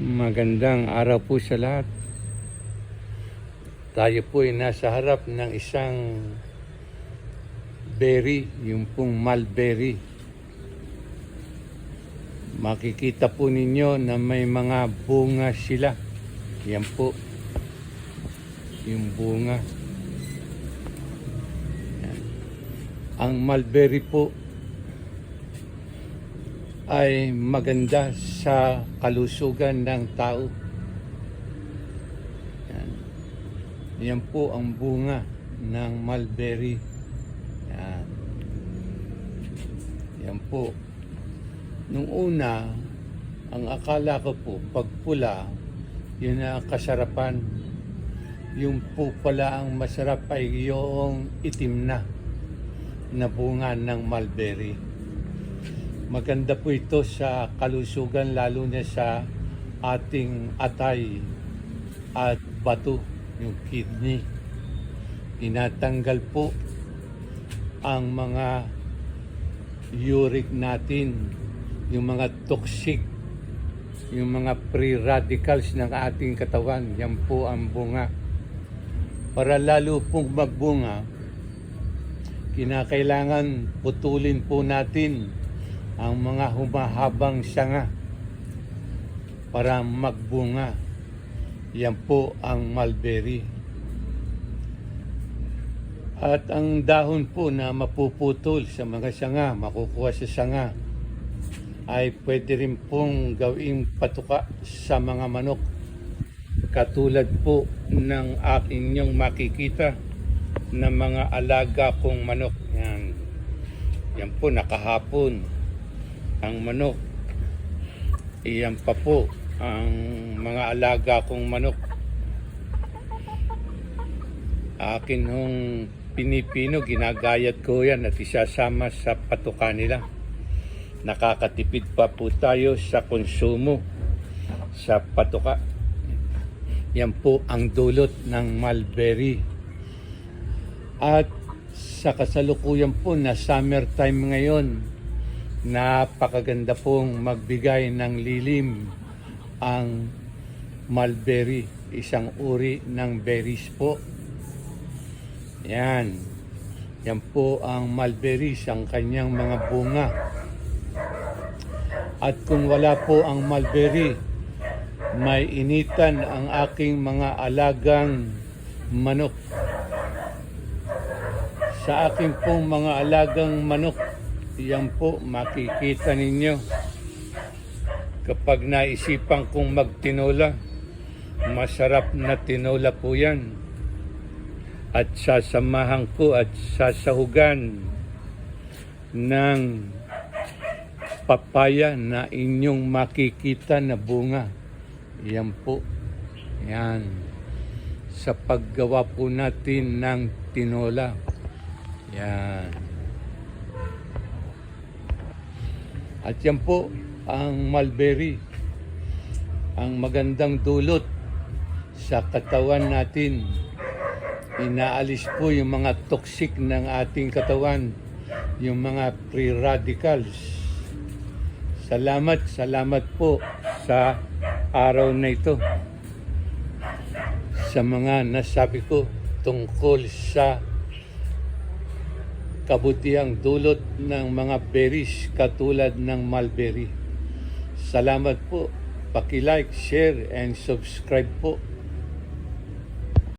Magandang araw po sa lahat. Tayo po ay nasa harap ng isang berry, yung pong mulberry. Makikita po ninyo na may mga bunga sila. Yan po, yung bunga. Yan. Ang mulberry po ay maganda sa kalusugan ng tao. Yan po ang bunga ng mulberry. Yan po. Nung una, ang akala ko po, pag pula, yun ang kasarapan. Yung po pala ang masarap ay yung itim na bunga ng mulberry. Maganda po ito sa kalusugan, lalo na sa ating atay at bato, yung kidney. Tinatanggal po ang mga uric natin, yung mga toxic, yung mga free radicals ng ating katawan. Yan po ang bunga. Para lalo pong magbunga, kinakailangan putulin po natin ang mga humahabang sanga para magbunga. Yan po ang mulberry. At ang dahon po na mapuputol sa mga sanga, makukuha sa sanga, ay pwede rin pong gawing patuka sa mga manok. Katulad po ng aking inyong makikita na mga alaga kong manok. Yan po, nakahapon ang manok. Iyan pa po ang mga alaga kong manok. Akin hong pinipino, ginagayat ko yan at isasama sa patuka nila. Nakakatipid pa po tayo sa konsumo sa patuka. Yan po ang dulot ng mulberry. At sa kasalukuyan po na summertime ngayon, napakaganda pong magbigay ng lilim ang mulberry, isang uri ng berries po. Yan po ang mulberry, ang kanyang mga bunga. At kung wala po ang mulberry, may initan ang aking mga alagang manok. Sa aking pong mga alagang manok, yan po, makikita ninyo. Kapag naisipan kong magtinola, masarap na tinola po yan. At sasamahan ko at sasahugan ng papaya na inyong makikita na bunga. Yan po. Yan. Sa paggawa po natin ng tinola. Yan. At yan po ang mulberry, ang magandang dulot sa katawan natin. Inaalis po yung mga toxic ng ating katawan, yung mga free radicals. Salamat po sa araw na ito, sa mga nasabi ko tungkol sa kabutihang dulot ng mga berries katulad ng mulberry. Salamat po. Paki-like, share, and subscribe po.